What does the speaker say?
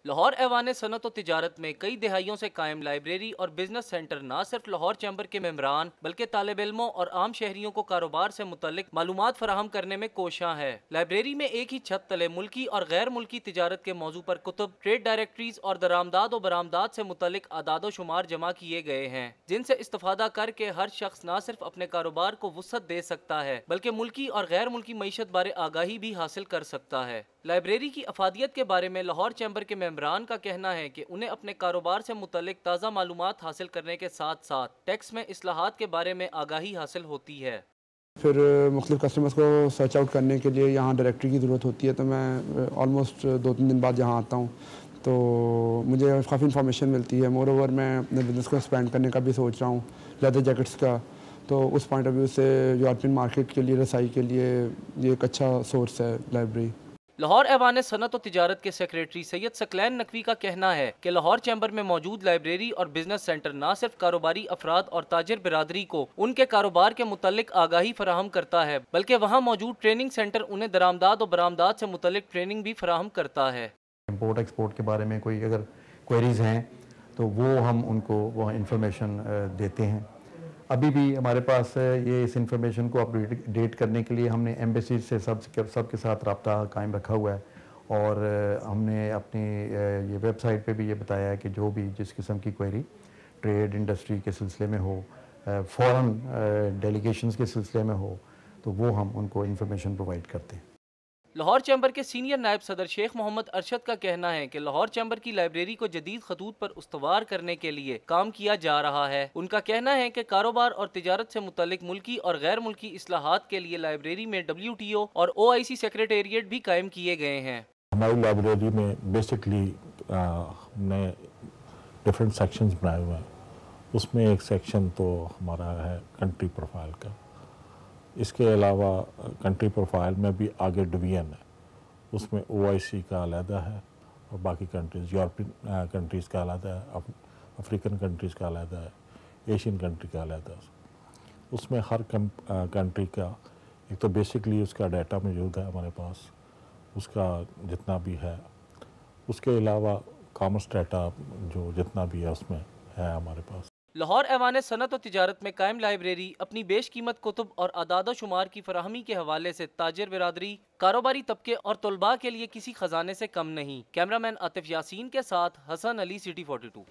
لاہور ایوان صنعت و تجارت میں کئی دہائیوں سے قائم لائبریری اور بزنس سینٹر نہ صرف لاہور چیمبر کے ممبران بلکہ طالب علموں اور عام شہریوں کو کاروبار سے متعلق معلومات فراہم کرنے میں کوشاں ہے۔ لائبریری میں ایک ہی چھت تلے ملکی اور غیر ملکی تجارت کے موضوع پر کتب، ٹریڈ ڈائریکٹریز اور درآمدات و برآمدات سے متعلق اعداد و شمار جمع کیے گئے ہیں، جن سے استفادہ کر کے ہر شخص نہ صرف اپنے کاروبار کو وسعت دے سکتا ہے بلکہ ملکی اور غیر ملکی معیشت بارے آگاہی بھی حاصل کر سکتا ہے۔ لائبریری کی افادیت کے بارے میں لاہور چیمبر کے ممبران کا کہنا ہے کہ انہیں اپنے کاروبار سے متعلق تازہ معلومات حاصل کرنے کے ساتھ ساتھ ٹیکس میں اصلاحات کے بارے میں آگاہی حاصل ہوتی ہے۔ پھر مختلف کسٹمرز کو سرچ آؤٹ کرنے کے لیے یہاں ڈائریکٹری کی ضرورت ہوتی ہے، تو میں آلموسٹ 2-3 دن بعد یہاں آتا ہوں، تو مجھے کافی انفارمیشن ملتی ہے۔ مور اوور میں اپنے بزنس کو ایکسپینڈ کرنے کا بھی سوچ رہا ہوں، لیدر جیکٹس کا، تو اس پوائنٹ آف ویو سے یورپین مارکیٹ کے لیے رسائی کے لیے یہ ایک اچھا سورس ہے لائبریری۔ لاہور ایوان صنعت و تجارت کے سیکریٹری سید ثقلین نقوی کا کہنا ہے کہ لاہور چیمبر میں موجود لائبریری اور بزنس سینٹر نہ صرف کاروباری افراد اور تاجر برادری کو ان کے کاروبار کے متعلق آگاہی فراہم کرتا ہے بلکہ وہاں موجود ٹریننگ سینٹر انہیں درآمدات و برآمدات سے متعلق ٹریننگ بھی فراہم کرتا ہے۔ امپورٹ ایکسپورٹ کے بارے میں کوئی اگر کوئریز ہیں تو وہ ہم ان کو وہ انفارمیشن دیتے ہیں۔ ابھی بھی ہمارے پاس یہ اس انفارمیشن کو اپڈیٹ کرنے کے لیے ہم نے ایمبیسی سے سب کے ساتھ رابطہ قائم رکھا ہوا ہے، اور ہم نے اپنی یہ ویب سائٹ پہ بھی یہ بتایا ہے کہ جو بھی جس قسم کی کوئری ٹریڈ انڈسٹری کے سلسلے میں ہو، فورن ڈیلیگیشنز کے سلسلے میں ہو، تو وہ ہم ان کو انفارمیشن پرووائڈ کرتے ہیں۔ لاہور چیمبر کے سینئر نائب صدر شیخ محمد ارشد کا کہنا ہے کہ لاہور چیمبر کی لائبریری کو جدید خطوط پر استوار کرنے کے لیے کام کیا جا رہا ہے۔ ان کا کہنا ہے کہ کاروبار اور تجارت سے متعلق ملکی اور غیر ملکی اصلاحات کے لیے لائبریری میں WTO اور OIC سیکریٹریٹ بھی قائم کیے گئے ہیں۔ ہماری لائبریری میں بیسکلی ہم نے ڈفرینٹ سیکشنز بنائے ہوئے ہیں۔ اس میں ایک سیکشن تو ہمارا ہے کنٹری پروفائل کا، اس کے علاوہ کنٹری پروفائل میں بھی آگے ڈویژن ہے، اس میں OIC کا علیحدہ ہے اور باقی کنٹریز، یورپین کنٹریز کا علیحدہ ہے، افریقن کنٹریز کا علیحدہ ہے، ایشین کنٹری کا علیحدہ ہے۔ اس میں ہر کنٹری کا ایک تو بیسکلی اس کا ڈیٹا موجود ہے ہمارے پاس، اس کا جتنا بھی ہے، اس کے علاوہ کامرس ڈیٹا جو جتنا بھی ہے اس میں ہے ہمارے پاس۔ لاہور ایوان صنعت و تجارت میں قائم لائبریری اپنی بیش قیمت کتب اور اعداد و شمار کی فراہمی کے حوالے سے تاجر برادری، کاروباری طبقے اور طلباء کے لیے کسی خزانے سے کم نہیں۔ کیمرہ مین عاطف یاسین کے ساتھ حسن علی، City 42۔